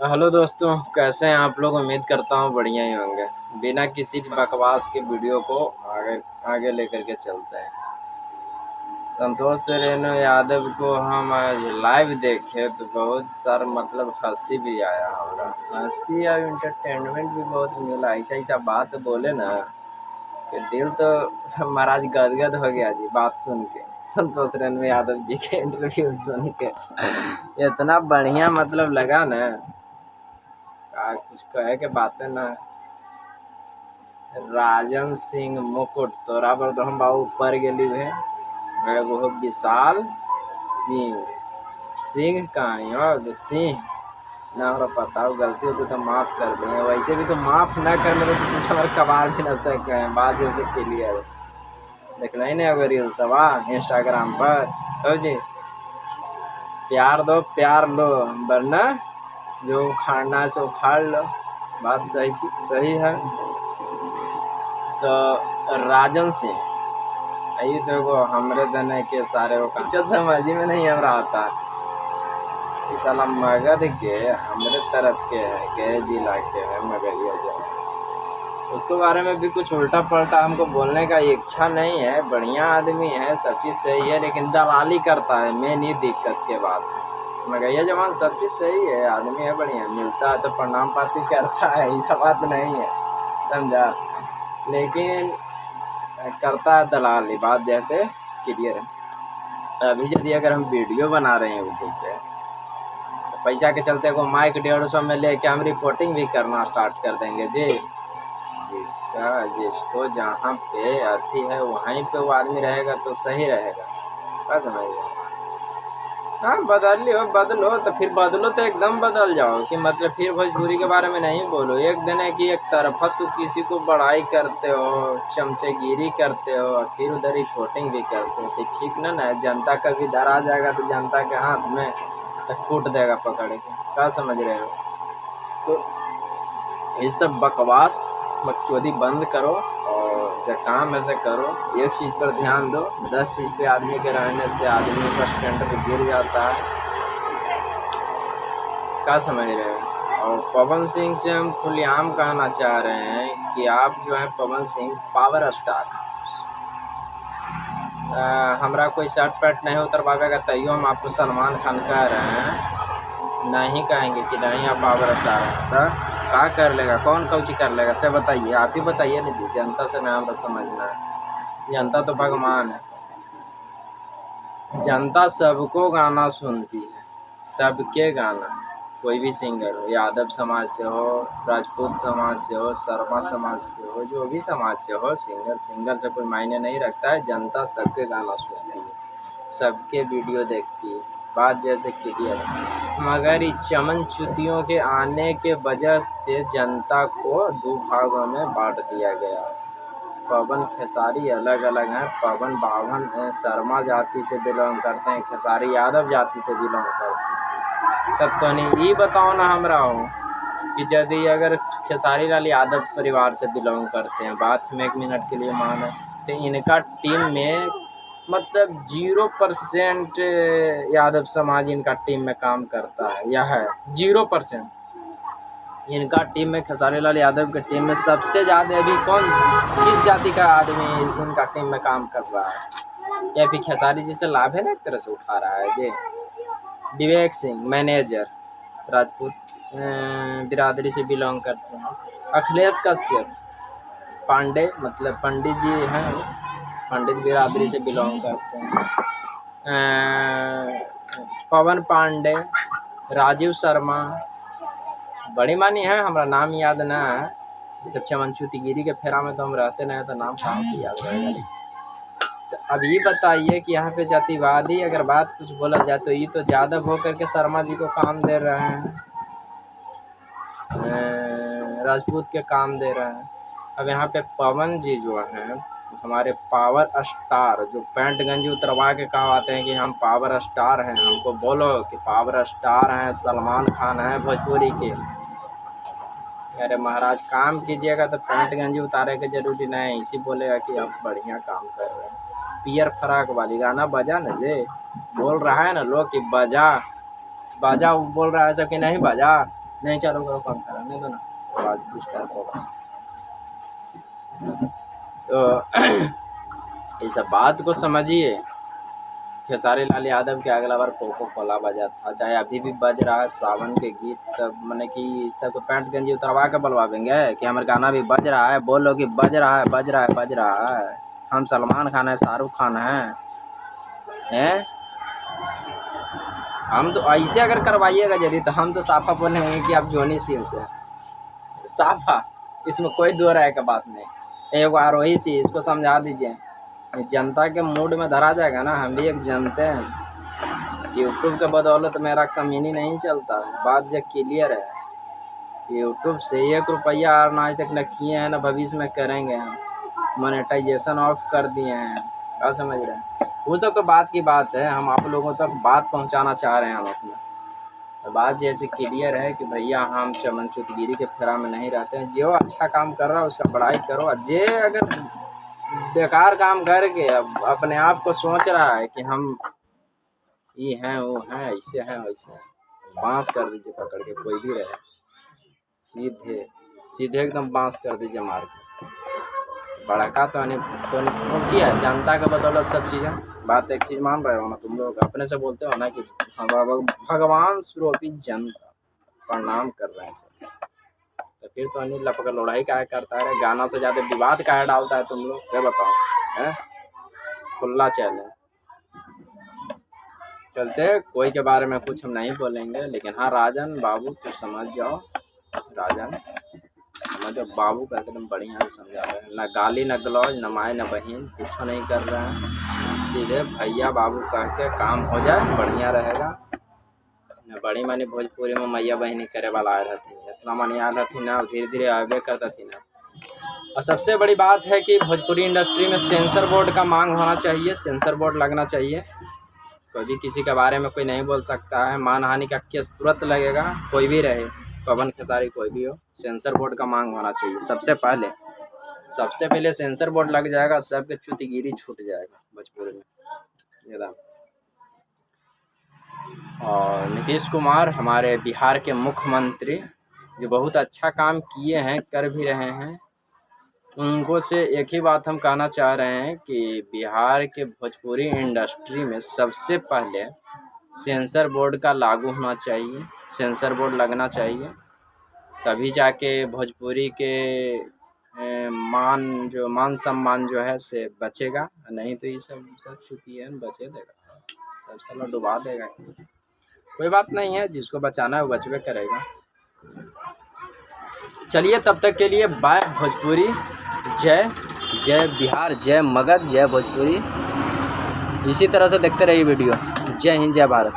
Hello दोस्तों, कैसे हैं आप लोग। उम्मीद करता हूँ बढ़िया ही होंगे। बिना किसी बकवास के वीडियो को आगे आगे लेकर के चलते हैं। संतोष रेणु यादव को हम आज लाइव देखे तो बहुत सारा मतलब हंसी भी आया होगा। हंसी और इंटरटेनमेंट भी बहुत मिला। ऐसा ऐसा बात बोले ना कि दिल तो महाराज गदगद हो गया जी बात सुन के। संतोष रेणु यादव जी के इंटरव्यू सुन के इतना बढ़िया मतलब लगा ना, का कुछ कहे के बातें ना। राजन सिंह मुकुट तोरा पर तो हम बाबू ऊपर गेली है। एगो विशाल सिंह सिंह कहाँ सिंह ना हमरा पता हो। गलती होती तो माफ़ कर दें, वैसे भी तो माफ़ ना करने तो कुछ हमारे कबार भी ना सके हैं। बात जो से क्लियर देख रहे नहीं अगर रील सवा इंस्टाग्राम पर हो जी। प्यार दो प्यार लो, वरना जो उखाड़ना है सो उखाड़ लो। बात सही है। तो राजन सिंह यही तो वो हमरे दने के सारे वो काम समझ में नहीं हम रहा था। इस साला मगध के हमरे तरफ के है के जिला के है मगरिया जो, उसके बारे में भी कुछ उल्टा पलटा हमको बोलने का इच्छा नहीं है। बढ़िया आदमी है, सब चीज़ सही है, लेकिन दलाली करता है। मेन ही दिक्कत के बाद मगैया जवान सब चीज़ सही है, आदमी है बढ़िया, मिलता है तो प्रणाम पाती करता है, ऐसा बात नहीं है, समझा। लेकिन करता है दलाली। बात जैसे क्लियर है। अभी यदि अगर हम वीडियो बना रहे हैं यूट्यूब पे तो पैसा के चलते को माइक 150 में लेके हम रिपोर्टिंग भी करना स्टार्ट कर देंगे जी। जिसको जहाँ पे अति है वहीं पे वो आदमी रहेगा तो सही रहेगा। क्या समझिए। हाँ बदलो तो फिर बदलो तो एकदम बदल जाओ कि मतलब फिर भोजपुरी के बारे में नहीं बोलो। एक दिन है कि एक तरफा तो किसी को बड़ाई करते हो, चमचेगिरी करते हो, फिर उधर रिपोर्टिंग भी करते हो तो ठीक ना। जनता का भी डर आ जाएगा तो जनता के हाथ में तो कूट देगा पकड़ के। क्या समझ रहे हो। तो ये सब बकवास बकचोदी बंद करो और जो काम है से करो। एक चीज़ पर ध्यान दो, 10 चीज़ पे आदमी के रहने से आदमी का स्टैंडर्ड गिर जाता है। क्या समझ रहे हो। और पवन सिंह से हम खुलेआम कहना चाह रहे हैं कि आप जो है पवन सिंह पावर स्टार, हमारा कोई शर्ट पैंट नहीं उतरवाएगा तैयो हम आपको सलमान खान कह रहे हैं। नहीं कहेंगे कि नहीं आप पावर स्टार हैं। तो क्या कर लेगा, कौन कौची कर लेगा से बताइए, आप ही बताइए ना जी। जनता से ना हमें समझना है। जनता तो भगवान है। जनता सबको गाना सुनती है, सबके गाना। कोई भी सिंगर हो, यादव समाज से हो, राजपूत समाज से हो, शर्मा समाज से हो, जो भी समाज से हो, सिंगर से कोई मायने नहीं रखता है। जनता सबके गाना सुनती है, सबके वीडियो देखती है। बात जैसे क्लियर है। मगर इस चमन च्युतियों के आने के वजह से जनता को दो भागों में बांट दिया गया। पवन खेसारी अलग अलग हैं। पवन बावन शर्मा जाति से बिलोंग करते हैं, खेसारी यादव जाति से बिलोंग करते हैं। तब तो नहीं ये बताओ ना हमरा हो कि यदि अगर खेसारी लाल यादव परिवार से बिलोंग करते हैं, बात में 1 मिनट के लिए माने तो इनका टीम में मतलब 0% यादव समाज इनका टीम में काम करता है। यह है 0%। इनका टीम में खेसारी लाल यादव के टीम में सबसे ज़्यादा अभी कौन किस जाति का आदमी इनका टीम में काम कर रहा है, या फिर खेसारी जी से लाभ है ना एक तरह से उठा रहा है जी। विवेक सिंह मैनेजर, राजपूत बिरादरी से बिलोंग करते हैं। अखिलेश कश्यप पांडे मतलब पंडित जी हैं, पंडित बिरादरी से बिलोंग करते हैं। पवन पांडे, राजीव शर्मा, बड़ी मानी है, हमारा नाम याद ना है। ये सब चमनच्युतिगिरी के फेरा में तो हम रहते नहीं, तो नाम कहाँ से याद रहेगा। तो अब ये बताइए कि यहाँ पे जातिवादी अगर बात कुछ बोला जाए तो ये तो यादव होकर के शर्मा जी को काम दे रहे हैं, राजपूत के काम दे रहे हैं। अब यहाँ पे पवन जी जो हैं हमारे पावर स्टार, जो पैंट गंजी उतरवा के कहवाते हैं कि हम पावर स्टार हैं, हमको बोलो कि पावर स्टार हैं, सलमान खान हैं भोजपुरी के। अरे महाराज काम कीजिएगा तो पैंट गंजी उतारे के जरूरी नहीं, इसी बोलेगा कि आप बढ़िया काम कर रहे हैं। पियर फराक वाली गाना बजा न जे, बोल रहा है ना लोग कि बजा बजा, बोल रहा है सब कि नहीं बजा। नहीं चालू करो, पंखा रहने दो ना, आवाज डिस्टर्ब होगा। तो इस बात को समझिए, खेसारी लाल यादव के अगला बार कोको कोला बजा था, चाहे अभी भी बज रहा है सावन के गीत, तब मैंने कि सबको पैंट गंजी उतरवा के बुलवाएंगे कि हमारे गाना भी बज रहा है, बोलो कि बज रहा है बज रहा है बज रहा है। हम सलमान खान है, शाहरुख खान हैं? हम तो ऐसे अगर करवाइएगा यदि, तो हम तो साफा बोलेंगे कि आप जोनी सिंह से, साफा, इसमें कोई दो राय का बात नहीं। एक बार वही सी इसको समझा दीजिए, जनता के मूड में धरा जाएगा ना। हम भी एक जनते हैं, यूट्यूब के बदौलत मेरा कमीनी नहीं चलता है, बात जो क्लियर है। यूट्यूब से 1 रुपया अर्न आज तक न किए हैं, न भविष्य में करेंगे। हम मोनेटाइजेशन ऑफ कर दिए हैं, क्या समझ रहे हैं? वो सब तो बात की बात है, हम आप लोगों तक बात पहुंचाना चाह रहे हैं हम अपना। तो बात जैसे क्लियर है कि भैया हम चमन चुतगिरी के फेरा में नहीं रहते हैं। जो अच्छा काम कर रहा है उसका बड़ाई करो, जे अगर बेकार काम करके अब अपने आप को सोच रहा है कि हम ये हैं वो हैं, ऐसे हैं वैसे हैं, बांस कर दीजिए पकड़ के, कोई भी रहे, सीधे सीधे एकदम बांस कर दीजिए मार के। बड़का तो पहुंची है जनता के बदौलत सब चीज़ें। बात एक चीज़ मान रहे हो ना तुम लोग, अपने से बोलते हो ना कि भगवान स्वरूपी जनता प्रणाम कर रहे हैं सब, तो फिर तो अनिल लपक लड़ाई का करता है, गाना से ज़्यादा विवाद का डालता है तुम लोग, से बताओ है? खुला चैलेंज। चलते कोई के बारे में कुछ हम नहीं बोलेंगे, लेकिन हाँ राजन बाबू तो समझ जाओ, राजन समझ जाओ, बाबू का एकदम बढ़िया से समझा रहे हैं, ना गाली न गलौज, न माए न बहन, कुछ नहीं कर रहे हैं, सीधे भैया बाबू कह के काम हो जाए बढ़िया रहेगा। न बड़ी मानी भोजपुरी में मैया बहनी करे वाला आए रहती, इतना मानी आए रहती ना, धीरे धीरे आगे करता थी ना। और सबसे बड़ी बात है कि भोजपुरी इंडस्ट्री में सेंसर बोर्ड का मांग होना चाहिए, सेंसर बोर्ड लगना चाहिए। कभी किसी के बारे में कोई नहीं बोल सकता है, मानहानि का केस तुरंत लगेगा, कोई भी रहे, पवन खेसारी कोई भी हो, सेंसर बोर्ड का मांग होना चाहिए। सबसे पहले सेंसर बोर्ड लग जाएगा, सबके चुतिगिरी छूट जाएगा भोजपुरी में। और नीतीश कुमार हमारे बिहार के मुख्यमंत्री, जो बहुत अच्छा काम किए हैं, कर भी रहे हैं, उनको से एक ही बात हम कहना चाह रहे हैं कि बिहार के भोजपुरी इंडस्ट्री में सबसे पहले सेंसर बोर्ड का लागू होना चाहिए, सेंसर बोर्ड लगना चाहिए, तभी जाके भोजपुरी के मान सम्मान जो है से बचेगा, नहीं तो ये सब चुकी है बचे देगा, सब साला डुबा देगा। कोई बात नहीं है, जिसको बचाना है वो बचवे करेगा। चलिए तब तक के लिए बाय भोजपुरी, जय जय बिहार, जय मगध, जय भोजपुरी। इसी तरह से देखते रहिए वीडियो। जय हिंद, जय भारत।